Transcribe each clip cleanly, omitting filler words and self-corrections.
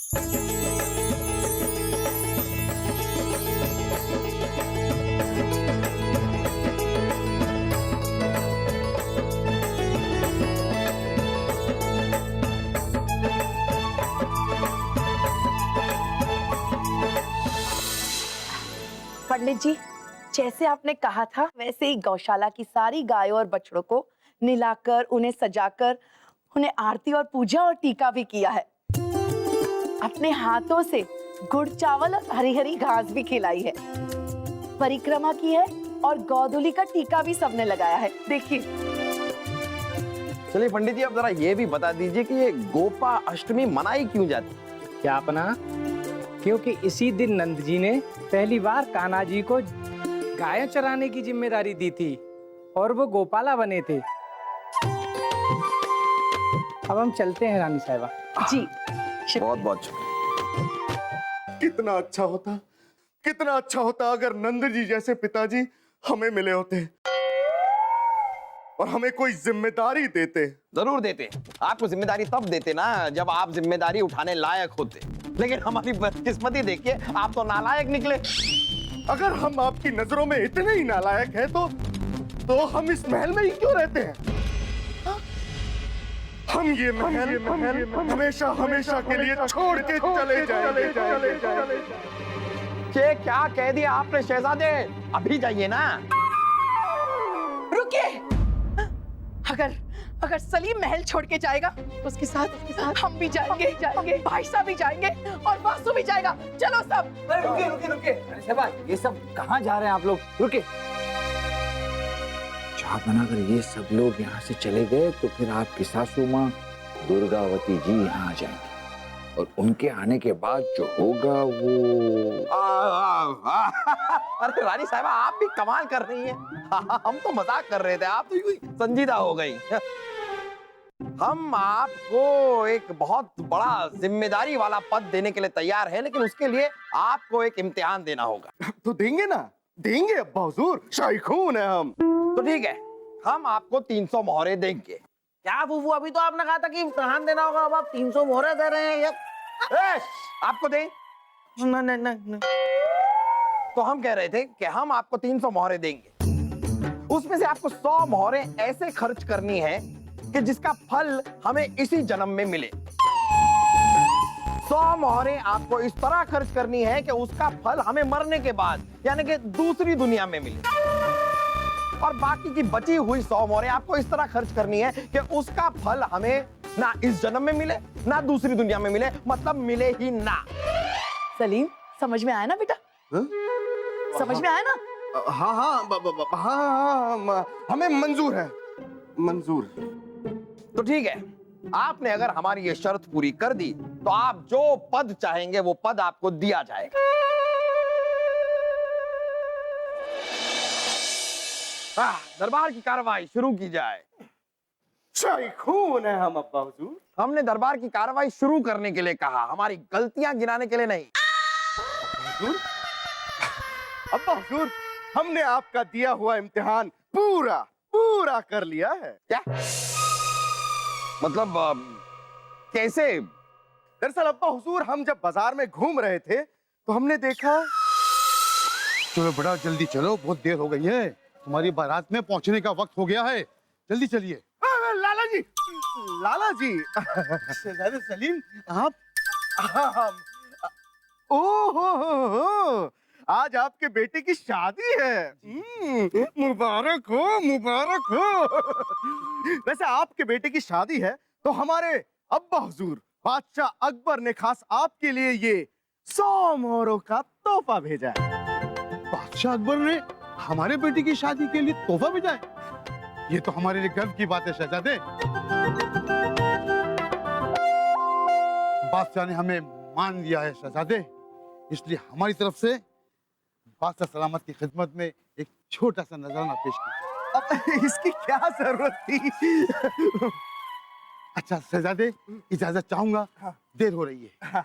पंडित जी, जैसे आपने कहा था वैसे ही गौशाला की सारी गायों और बछड़ों को निलाकर, उन्हें सजाकर, उन्हें आरती और पूजा और टीका भी किया है। अपने हाथों से गुड़ चावल और हरी हरी घास भी खिलाई है, परिक्रमा की है और गौधुली का टीका भी सबने लगाया है। देखिए। चलिए पंडित जी, अब जरा ये भी बता दीजिए कि ये गोपा अष्टमी मनाई क्यों जाती? क्या अपना? क्योंकि इसी दिन नंद जी ने पहली बार कान्हा जी को गाय चराने की जिम्मेदारी दी थी और वो गोपाला बने थे। अब हम चलते हैं रानी साहिबा जी। बहुत बहुत शुक्रिया। कितना अच्छा होता अगर नंद जी जैसे पिताजी हमें मिले होते और हमें कोई जिम्मेदारी देते। जरूर देते। आपको जिम्मेदारी तब देते ना जब आप जिम्मेदारी उठाने लायक होते, लेकिन हमारी बदकिस्मती देखिए, आप तो नालायक निकले। अगर हम आपकी नजरों में इतने ही नालायक हैं तो हम इस महल में ही क्यों रहते हैं? हम ये महल हमेशा हमेशा के लिए छोड़ के चले जाएंगे। क्या कह दिया आपने शहजादे? अभी जाइए ना। रुकिए। अगर सलीम महल छोड़ के जाएगा तो उसके साथ हम भी जाएंगे, भाई साहब भी जाएंगे और वासु भी जाएगा। चलो सब। रुके। ये सब कहाँ जा रहे हैं आप लोग? रुके। चाह बनाकर ये सब लोग यहाँ से चले गए तो फिर आपकी सासू माँ दुर्गावती जी यहाँ आ जाएंगी और उनके आने के बाद जो होगा वो अरे रानी साहिबा, आप भी कमाल कर रही हैं। हम तो मजाक कर रहे थे, आप तो यूं ही संजीदा हो गई। हम आपको एक बहुत बड़ा जिम्मेदारी वाला पद देने के लिए तैयार हैं, लेकिन उसके लिए आपको एक इम्तिहान देना होगा। तो देंगे ना? देंगे अब्बा हुजूर, शाही खून है हम। तो ठीक है, हम आपको 300 मोहरे देंगे। क्या फूफू, अभी तो आपने कहा था कि इम्तिहान देना होगा, अब आप 300 मोहरे दे रहे हैं यार। आपको दें? नहीं। तो हम कह रहे थे कि हम आपको 300 मोहरे देंगे, उसमें से आपको 100 मोहरे ऐसे खर्च करनी है कि जिसका फल हमें इसी जन्म में मिले। 100 मोहरे आपको इस तरह खर्च करनी है कि उसका फल हमें मरने के बाद यानी कि दूसरी दुनिया में मिले। और बाकी की बची हुई 100 मोहरे आपको इस तरह खर्च करनी है कि उसका फल हमें ना इस जन्म में मिले ना दूसरी दुनिया में मिले, मतलब मिले ही ना। सलीम, समझ में आया ना बेटा? समझ में आया ना? हाँ, हमें मंजूर है, मंजूर। तो ठीक है, आपने अगर हमारी ये शर्त पूरी कर दी तो आप जो पद चाहेंगे वो पद आपको दिया जाएगा। दरबार की कार्रवाई शुरू की जाए। शाही खून है हम अब्बा हुजूर। हमने दरबार की कार्रवाई शुरू करने के लिए कहा, हमारी गलतियां गिनाने के लिए नहीं। अब्बा हुजूर, हमने आपका दिया हुआ इम्तिहान पूरा कर लिया है। क्या मतलब? कैसे? दरअसल अब्बा हुजूर, हम जब बाजार में घूम रहे थे तो हमने देखा। चलो बड़ा जल्दी चलो, बहुत देर हो गई है, तुम्हारी बारात में पहुंचने का वक्त हो गया है, जल्दी चलिए। लाला जी शहजादे सलीम, आप ओहो, आज आपके बेटे की शादी है। मुबारक हो। वैसे आपके बेटे की शादी है तो हमारे अब्बा हुजूर बादशाह अकबर ने खास आपके लिए ये 100 मोहरों का तोहफा भेजा है। बादशाह अकबर ने हमारे बेटे की शादी के लिए तोहफा भेजा है? ये तो हमारे लिए गर्व की बात है शहजादे। बादशाह ने हमें मान लिया है शहजादे, इसलिए हमारी तरफ से बादशाह सलामत की खिदमत में एक छोटा सा नजराना पेश किया। अब इसकी क्या जरूरत थी? अच्छा शहजादे, इजाजत चाहूंगा, देर हो रही है।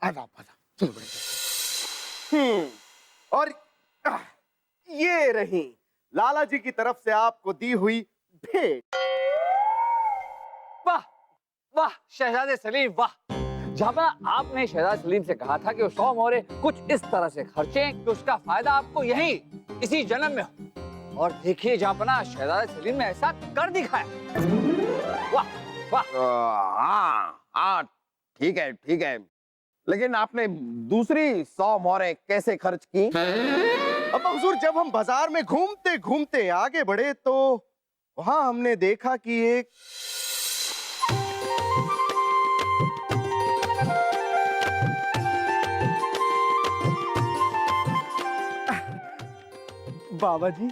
आजा चलो बड़े। और ये रही लाला जी की तरफ से आपको दी हुई भेंट। वाह शहजादे सलीम, वाह। जहां आपने शहजाद सलीम से कहा था कि वो 100 मोहरे कुछ इस तरह से खर्चे कि उसका फायदा आपको यही इसी जन्म में हो। और देखिए जहां शहजाद सलीम ने ऐसा कर दिखाया। वाह वाह। हाँ हाँ, ठीक है ठीक है, लेकिन आपने दूसरी 100 मोहरें कैसे खर्च की? अब्बा हुजूर, जब हम बाजार में घूमते घूमते आगे बढ़े तो वहां हमने देखा कि एक बाबा जी,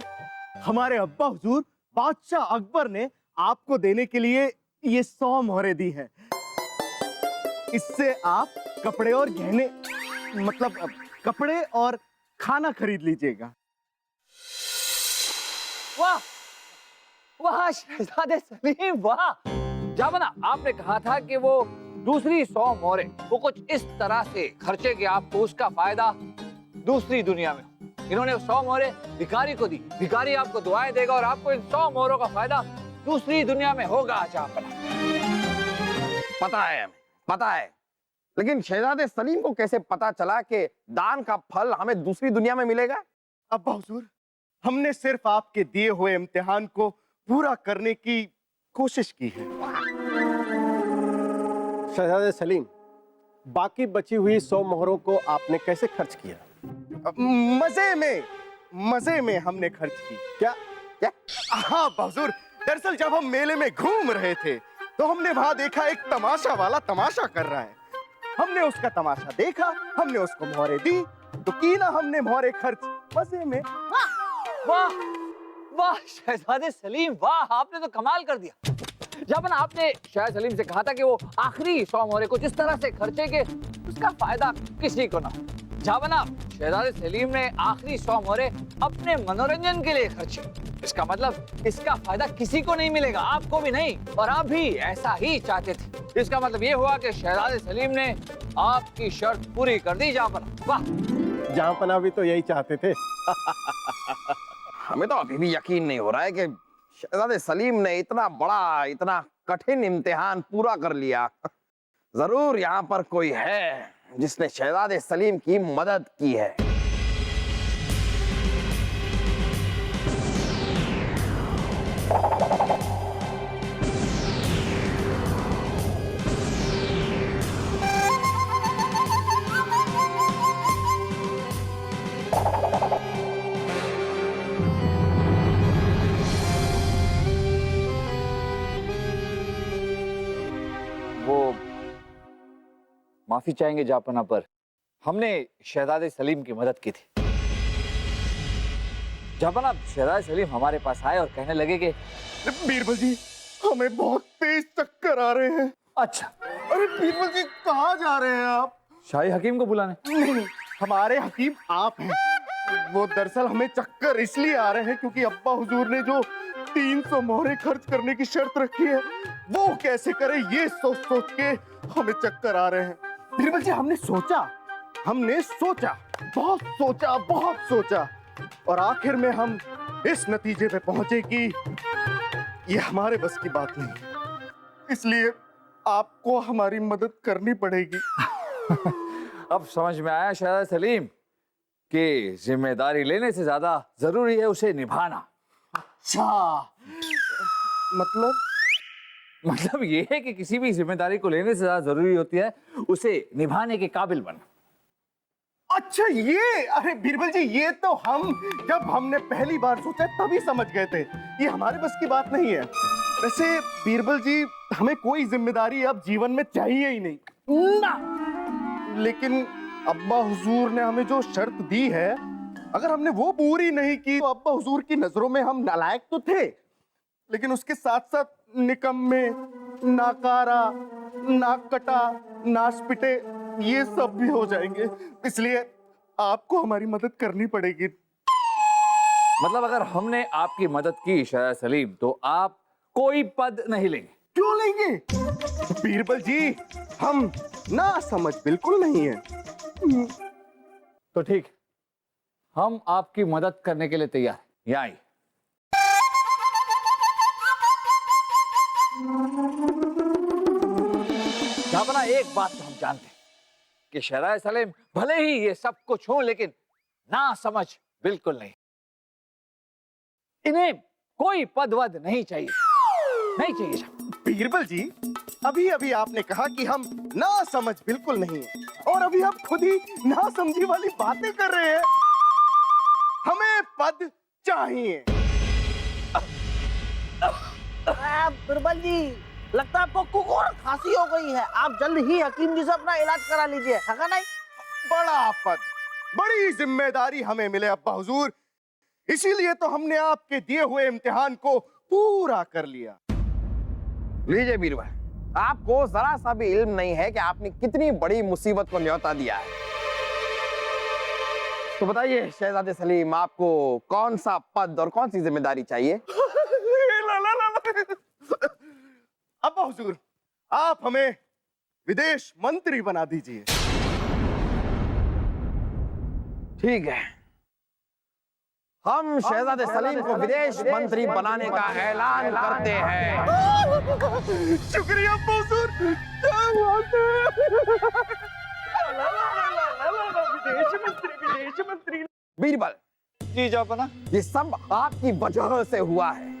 हमारे अब्बा हुजूर बादशाह अकबर ने आपको देने के लिए ये 100 मोहरें दी हैं। इससे आप कपड़े और गहने, मतलब कपड़े और खाना खरीद लीजिएगा। वाह वाह शहजादे सलीम वाह। जहां आपने कहा था कि वो दूसरी 100 मोहरें वो कुछ इस तरह से खर्चे कि आपको उसका फायदा दूसरी दुनिया में हो। इन्होंने 100 मोहरें भिखारी को दी, भिखारी आपको दुआएं देगा और आपको इन 100 मोहरों का फायदा दूसरी दुनिया में होगा। पता है हमें, पता है, लेकिन शहजादे सलीम को कैसे पता चला कि दान का फल हमें दूसरी दुनिया में मिलेगा? अब्बा हुजूर, हमने सिर्फ आपके दिए हुए इम्तिहान को पूरा करने की कोशिश की है। शहजादे सलीम, बाकी बची हुई 100 मोहरों को आपने कैसे खर्च किया? मजे में हमने खर्च की। क्या क्या? हाँ अब्बा हुजूर, दरअसल जब हम मेले में घूम रहे थे तो हमने वहां देखा एक तमाशा वाला तमाशा कर रहा है। हमने उसका तमाशा देखा, हमने उसको मोहरे दी, तो की ना हमने मोहरे खर्च मजे में। वाह वाह शहजादे सलीम वाह, आपने तो कमाल कर दिया। जब आपने शहजाद सलीम से कहा था कि वो आखिरी 100 मोहरे कुछ इस तरह से खर्चे कि उसका फायदा किसी को ना हो। जब शहजादे सलीम ने आखिरी 100 मोहरे अपने मनोरंजन के लिए खर्चे, इसका मतलब इसका फायदा किसी को नहीं मिलेगा, आपको भी नहीं, और आप भी ऐसा ही चाहते थे। इसका मतलब ये हुआ कि शहजादे सलीम ने आपकी शर्त पूरी कर दी जहांपना। वाह, जहांपना भी तो यही चाहते थे। हमें तो अभी भी यकीन नहीं हो रहा है कि शहजादे सलीम ने इतना बड़ा, इतना कठिन इम्तिहान पूरा कर लिया। जरूर यहाँ पर कोई है जिसने शहजादे सलीम की मदद की है। माफी चाहेंगे जापना पर, हमने शहजादे सलीम की मदद की थी। जापना, शहजादे सलीम हमारे पास आए और कहने लगे कि बीरबल जी, हमें बहुत तेज चक्कर आ रहे हैं। अच्छा, अरे बीरबल जी, कहाँ जा रहे हैं आप? शाही हकीम को बुलाने? नहीं, हमारे हकीम आप हैं। वो दरअसल हमें चक्कर इसलिए आ रहे हैं क्योंकि अब्बा हुजूर ने जो 300 मोहरे खर्च करने की शर्त रखी है वो कैसे करे, ये सोच सोच के हमें चक्कर आ रहे हैं। बीरबल जी, हमने सोचा, बहुत सोचा, और आखिर में हम इस नतीजे पे पहुंचे कि ये हमारे बस की बात नहीं है, इसलिए आपको हमारी मदद करनी पड़ेगी। अब समझ में आया शहजादे सलीम कि जिम्मेदारी लेने से ज्यादा जरूरी है उसे निभाना। अच्छा, मतलब ये है कि किसी भी जिम्मेदारी को लेने से ज्यादा जरूरी होती है उसे निभाने के काबिल बनना। अच्छा ये, अरे बीरबल जी, ये तो जब हमने पहली बार सोचा तभी समझ गए थे, ये हमारे बस की बात नहीं है। वैसे बीरबल जी, हमें कोई जिम्मेदारी अब जीवन में चाहिए ही नहीं ना। लेकिन अब्बा हुजूर ने हमें जो शर्त दी है, अगर हमने वो पूरी नहीं की तो अब्बा हुजूर की नजरों में हम नालायक तो थे, लेकिन उसके साथ साथ निकम्मे, नाकारा, नाक कटा, नाश पिटे, ये सब भी हो जाएंगे। इसलिए आपको हमारी मदद करनी पड़ेगी। मतलब अगर हमने आपकी मदद की शहजादे सलीम तो आप कोई पद नहीं लेंगे? क्यों लेंगे बीरबल जी, हम ना समझ बिल्कुल नहीं है। तो ठीक, हम आपकी मदद करने के लिए तैयार हैं। यहाँ आइए। जापना, एक बात तो हम जानते हैं कि शहजादे सलीम भले ही ये सब कुछ हो, लेकिन ना समझ बिल्कुल नहीं। इन्हें कोई पद वद नहीं चाहिए, नहीं चाहिए साहब। बीरबल जी, अभी अभी आपने कहा कि हम ना समझ बिल्कुल नहीं है, और अभी आप खुद ही ना समझी वाली बातें कर रहे हैं। हमें पद चाहिए। बिरबल जी, लगता है आपको कुकुर खांसी हो गई है। आप जल्द ही हकीम जी से अपना इलाज करा लीजिए, है का नहीं? बड़ा पद, बड़ी जिम्मेदारी हमें मिले अब्बा हुजूर, इसीलिए तो हमने आपके दिए हुए इम्तिहान को पूरा कर लिया। लीजिए बीरबल, आपको जरा सा भी इल्म नहीं है कि आपने कितनी बड़ी मुसीबत को न्योता दिया है। तो बताइए शहजादे सलीम, आपको कौन सा पद और कौन सी जिम्मेदारी चाहिए? अब्बा हुजूर, आप हमें विदेश मंत्री बना दीजिए। ठीक है, हम शहजादे सलीम को विदेश मंत्री बनाने का ऐलान करते हैं। शुक्रिया अब्बा हुजूर। बीरबल जी जापना, ये सब आपकी वजह से हुआ है।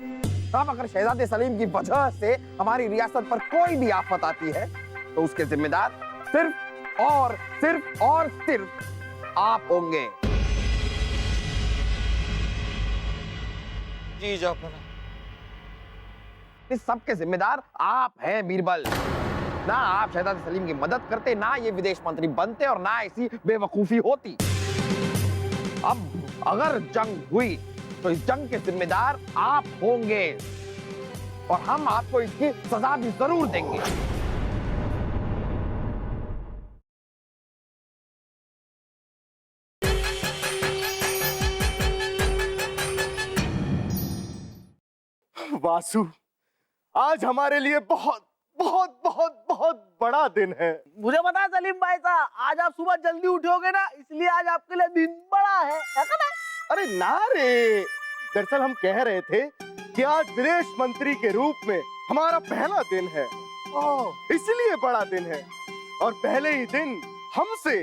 अब अगर शहजादे सलीम की वजह से हमारी रियासत पर कोई भी आफत आती है तो उसके जिम्मेदार सिर्फ और सिर्फ आप होंगे। जी जापना। इस सब के जिम्मेदार आप हैं बीरबल। ना आप शहजादे सलीम की मदद करते, ना ये विदेश मंत्री बनते, और ना ऐसी बेवकूफी होती। अब अगर जंग हुई तो इस जंग के जिम्मेदार आप होंगे, और हम आपको इसकी सजा भी जरूर देंगे। वासु, आज हमारे लिए बहुत बहुत बहुत बहुत बड़ा दिन है। मुझे पता है सलीम भाई साहब, आज आप सुबह जल्दी उठोगे ना, इसलिए आज आपके लिए दिन बड़ा है का नहीं? अरे ना रे, दरअसल हम कह रहे थे कि आज विदेश मंत्री के रूप में हमारा पहला दिन है, इसलिए बड़ा दिन है। और पहले ही दिन हमसे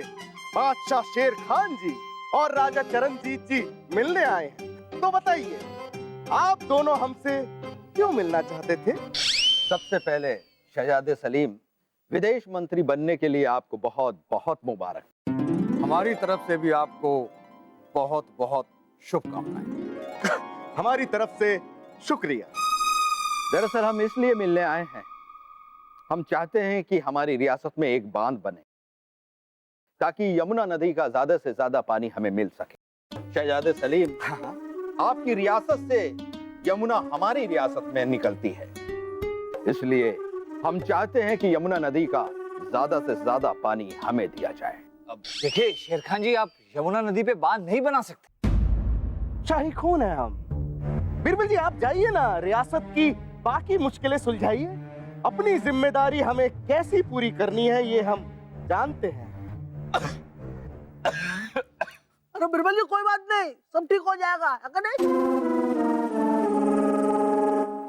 बादशाह शेर खान जी और राजा चरणजीत जी मिलने आए हैं। तो बताइए, आप दोनों हमसे क्यों मिलना चाहते थे? सबसे पहले शहजादे सलीम, विदेश मंत्री बनने के लिए आपको बहुत बहुत मुबारक। हमारी तरफ से भी आपको बहुत बहुत शुभकामनाएं। हमारी तरफ से शुक्रिया। दरअसल हम इसलिए मिलने आए हैं, हम चाहते हैं कि हमारी रियासत में एक बांध बने ताकि यमुना नदी का ज्यादा से ज्यादा पानी हमें मिल सके। शहजादे सलीम, आपकी रियासत से यमुना हमारी रियासत में निकलती है, इसलिए हम चाहते हैं कि यमुना नदी का ज्यादा से ज्यादा पानी हमें दिया जाए। अब देखिए शेर खान जी, आप यमुना नदी पे बांध नहीं बना सकते। शाही खून है हम। बिरबल जी, आप जाइए ना, रियासत की बाकी मुश्किलें सुलझाइए। अपनी जिम्मेदारी हमें कैसी पूरी करनी है ये हम जानते हैं। अरे बिरबल जी, कोई बात नहीं, सब ठीक हो जाएगा, है का नहीं?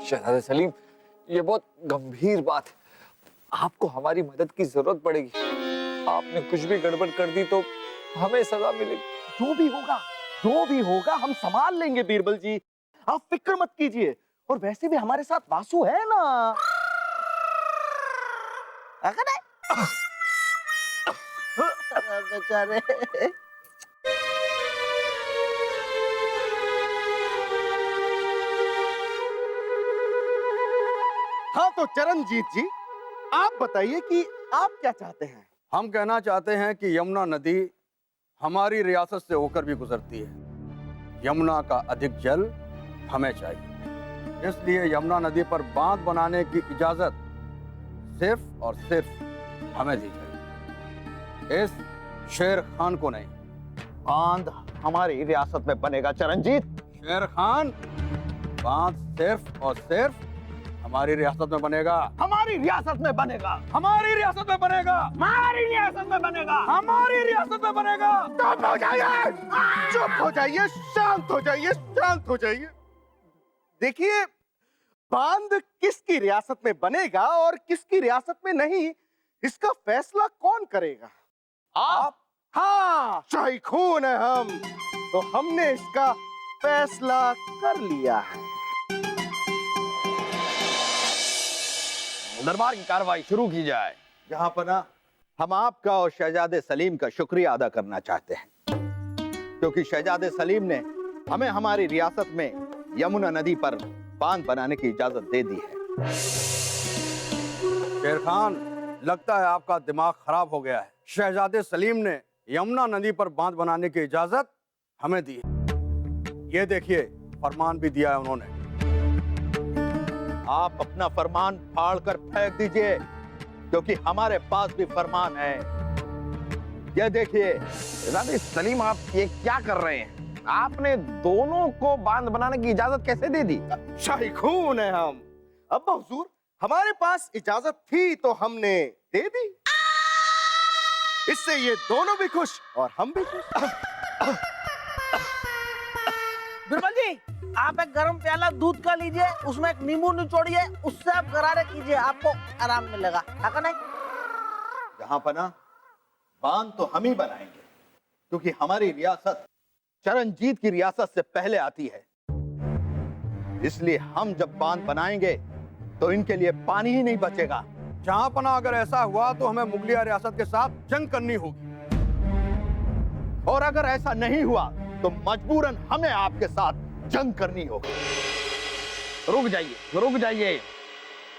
शहजादे सलीम, ये बहुत गंभीर बात है, आपको हमारी मदद की जरूरत पड़ेगी। आपने कुछ भी गड़बड़ कर दी तो हमें सजा मिलेगी। जो भी होगा हम संभाल लेंगे बीरबल जी, आप फिक्र मत कीजिए। और वैसे भी हमारे साथ वासु है ना, है का नहीं? बेचारे। हाँ तो चरणजीत जी, आप बताइए कि आप क्या चाहते हैं? हम कहना चाहते हैं कि यमुना नदी हमारी रियासत से होकर भी गुजरती है। यमुना का अधिक जल हमें चाहिए, इसलिए यमुना नदी पर बांध बनाने की इजाजत सिर्फ और सिर्फ हमें दी जाए, इस शेर खान को नहीं। बांध हमारी रियासत में बनेगा चरणजीत। शेर खान, बांध सिर्फ और सिर्फ हमारी रियासत में बनेगा। हमारी रियासत में बनेगा। हमारी रियासत में बनेगा। हमारी रियासत में बनेगा। हमारी रियासत में बनेगा। चुप हो जाइए, चुप हो जाइए, शांत हो जाइए, शांत हो जाइए। देखिए, बांध किसकी रियासत में बनेगा और किसकी रियासत में नहीं, इसका फैसला कौन करेगा? आप? हाँ, शाही खून है हम, तो हमने इसका फैसला कर लिया है। दरबार की कार्रवाई शुरू की जाए। जहां पना हम आपका और शहजादे सलीम का शुक्रिया अदा करना चाहते हैं, क्योंकि शहजादे सलीम ने हमें हमारी रियासत में यमुना नदी पर बांध बनाने की इजाजत दे दी है। शेर खान, लगता है आपका दिमाग खराब हो गया है। शहजादे सलीम ने यमुना नदी पर बांध बनाने की इजाजत हमें दी है। ये देखिए, फरमान भी दिया है उन्होंने। आप अपना फरमान फाड़ कर फेंक दीजिए, क्योंकि हमारे पास भी फरमान है। ये देखिए। शहजादे सलीम, आप ये क्या कर रहे हैं? आपने दोनों को बांध बनाने की इजाजत कैसे दे दी? शाही खून है हम। अब्बा हुजूर, हमारे पास इजाजत थी तो हमने दे दी। इससे ये दोनों भी खुश और हम भी खुश। बिरबल जी, आप एक गर्म प्याला दूध का लीजिए, उसमें एक नींबू निचोड़िए, उससे आप गरारे कीजिए, आपको आराम मिलेगा। है नहीं? जहां पना बांध तो हम ही बनाएंगे, क्योंकि हमारी रियासत चरणजीत की रियासत से पहले आती है। इसलिए हम जब बांध बनाएंगे तो इनके लिए पानी ही नहीं बचेगा। जहां पना अगर ऐसा हुआ तो हमें मुगलिया रियासत के साथ जंग करनी होगी, और अगर ऐसा नहीं हुआ तो मजबूरन हमें आपके साथ जंग करनी होगी। रुक जाइए।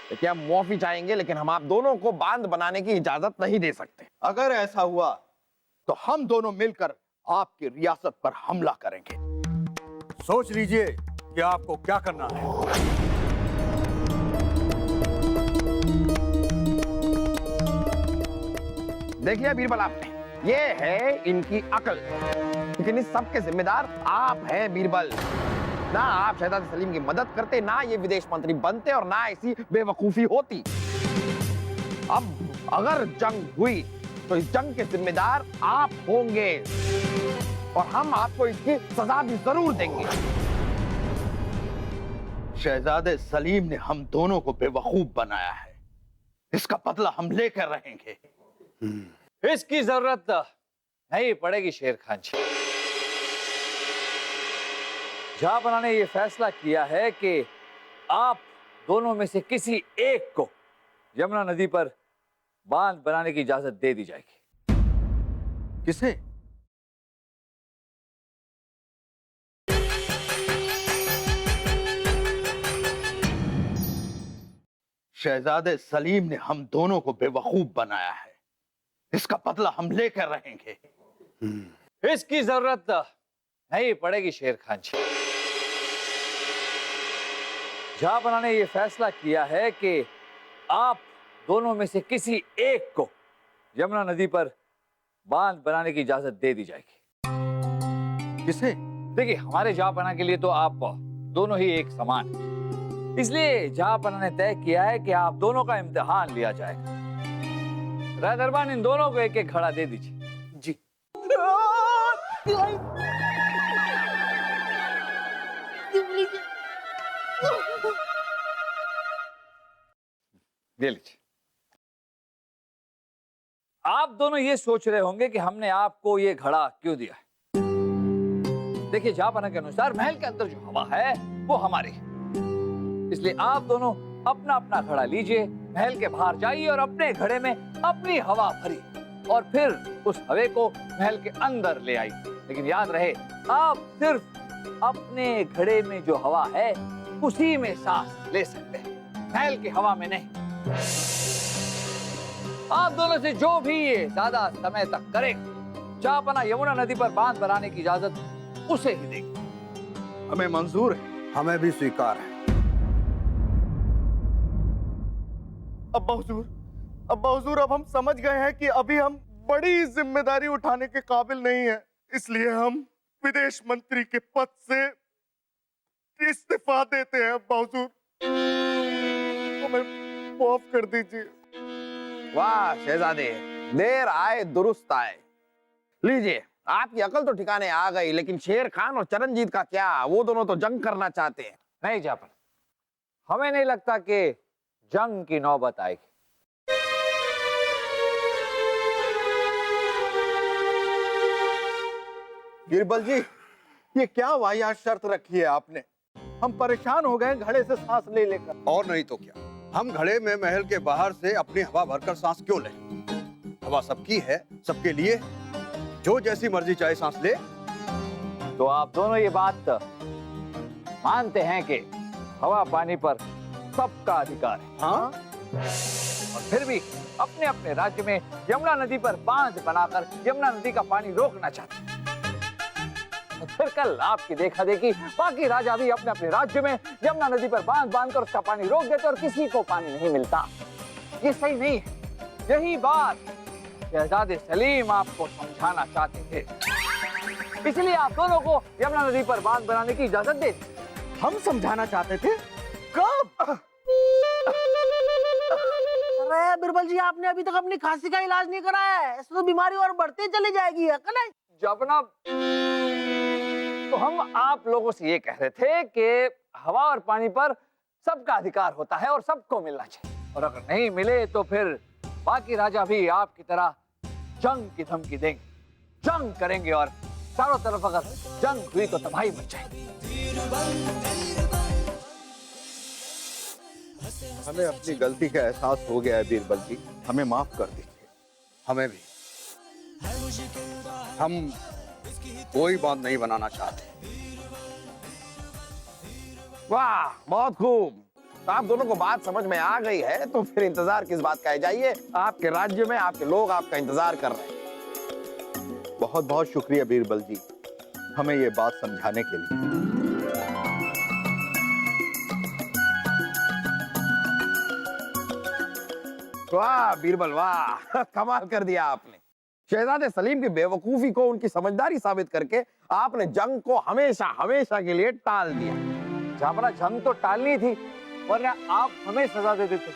देखिए, हम माफी चाहेंगे, लेकिन हम आप दोनों को बांध बनाने की इजाजत नहीं दे सकते। अगर ऐसा हुआ तो हम दोनों मिलकर आपकी रियासत पर हमला करेंगे। सोच लीजिए कि आपको क्या करना है। देखिए बीरबल, आपने ये है इनकी अकल, लेकिन इस सब के जिम्मेदार आप हैं बीरबल। ना आप शहजादे सलीम की मदद करते, ना ये विदेश मंत्री बनते, और ना ऐसी बेवकूफी होती। अब अगर जंग हुई तो इस जंग के जिम्मेदार आप होंगे, और हम आपको इसकी सजा भी जरूर देंगे। शहजादे सलीम ने हम दोनों को बेवकूफ बनाया है, इसका बदला हम लेकर रहेंगे। इसकी जरूरत नहीं पड़ेगी शेर खान जी। जहां ने ये फैसला किया है कि आप दोनों में से किसी एक को यमुना नदी पर बांध बनाने की इजाजत दे दी जाएगी। किसे? शहजादे सलीम ने हम दोनों को बेवकूफ बनाया है, इसका बदला हम लेकर रहेंगे। इसकी जरूरत नहीं पड़ेगी शेर खान जी। जहां ने ये फैसला किया है कि आप दोनों में से किसी एक को यमुना नदी पर बांध बनाने की इजाजत दे दी जाएगी। किसे? देखिए, हमारे जहां के लिए तो आप दोनों ही एक समान हैं। इसलिए जहां ने तय किया है कि आप दोनों का इम्तिहान लिया जाएगा। रादरबान, इन दोनों को एक एक घड़ा दे दीजिए। जी। ले लीजिए। आप दोनों ये सोच रहे होंगे कि हमने आपको ये घड़ा क्यों दिया है। देखिए, जहां के अनुसार महल के अंदर जो हवा है वो हमारी है, इसलिए आप दोनों अपना अपना घड़ा लीजिए, महल के बाहर जाइए और अपने घड़े में अपनी हवा भरी, और फिर उस हवे को महल के अंदर ले आइए। लेकिन याद रहे, आप सिर्फ अपने घड़े में जो हवा है उसी में सांस ले सकते हैं, महल की हवा में नहीं। आप दोनों से जो भी ये ज्यादा समय तक करेगा, जहां यमुना नदी पर बांध बनाने की इजाजत उसे ही देगी। हमें मंजूर है, हमें भी स्वीकार है। अब्बा हुजूर, अब हम समझ गए हैं कि अभी हम बड़ी जिम्मेदारी उठाने के काबिल नहीं हैं, इसलिए हम विदेश मंत्री के पद से इस्तीफा देते हैं। अब्बा हुजूर, हमें माफ कर दीजिए। वाह शहजादे, देर आए दुरुस्त आए। लीजिए, आपकी अकल तो ठिकाने आ गई, लेकिन शेर खान और चरणजीत का क्या? वो दोनों तो जंग करना चाहते हैं। नहीं जाफर, हमें नहीं लगता कि जंग की नौबत आएगी। बीरबल जी, ये क्या वाहियात शर्त रखी है आपने? हम परेशान हो गए घड़े से सांस ले लेकर। और नहीं तो क्या, हम घड़े में महल के बाहर से अपनी हवा भरकर सांस क्यों लें? हवा सबकी है, सबके लिए, जो जैसी मर्जी चाहे सांस ले। तो आप दोनों ये बात मानते हैं कि हवा पानी पर सबका अधिकार है? हाँ, और फिर भी अपने अपने राज्य में यमुना नदी पर बांध बनाकर यमुना नदी का पानी रोकना चाहते हैं। और फिर कल आपकी देखा देखी बाकी राजा भी अपने अपने राज्य में यमुना नदी पर बांध बांधकर उसका पानी रोक देते और किसी को पानी नहीं मिलता। ये सही नहीं है। यही बात शहजादे सलीम आपको समझाना चाहते थे, इसलिए आप दोनों को यमुना नदी पर बांध बनाने की इजाजत दे दी। हम समझाना चाहते थे? कब? अरे बिरबल जी, आपने अभी तक अपनी खांसी का इलाज नहीं कराया है। इससे तो बीमारी और बढ़ती चली जाएगी, है नहीं? जनाब, तो हम आप लोगों से ये कह रहे थे कि हवा और पानी पर सबका अधिकार होता है और सबको मिलना चाहिए, और अगर नहीं मिले तो फिर बाकी राजा भी आपकी तरह जंग की धमकी देंगे, जंग करेंगे, और चारों तरफ अगर जंग हुई तो तबाही मच जाएगी। हमें अपनी गलती का एहसास हो गया है बीरबल जी, हमें माफ कर दीजिए। हमें भी। हम कोई बात नहीं बनाना चाहते। वाह, बहुत खूब। तो आप दोनों को बात समझ में आ गई है, तो फिर इंतजार किस बात का है? जाइए, आपके राज्य में आपके लोग आपका इंतजार कर रहे हैं। बहुत बहुत शुक्रिया बीरबल जी, हमें ये बात समझाने के लिए। वाह बीरबल, वाह, कमाल कर दिया आपने। शहजादे सलीम की बेवकूफी को उनकी समझदारी साबित करके आपने जंग को हमेशा हमेशा के लिए टाल दिया। जबरा जंग तो टालनी थी, वरना आप हमें सजा दे देते।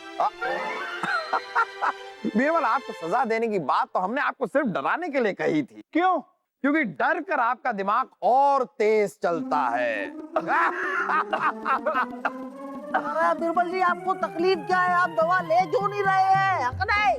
बीरबल, आपको सजा देने की बात तो हमने आपको सिर्फ डराने के लिए कही थी। क्यों? क्योंकि डर कर आपका दिमाग और तेज चलता है। अरे बिरबल जी, आपको तकलीफ क्या है? आप दवा ले क्यों नहीं रहे हैं, है नहीं?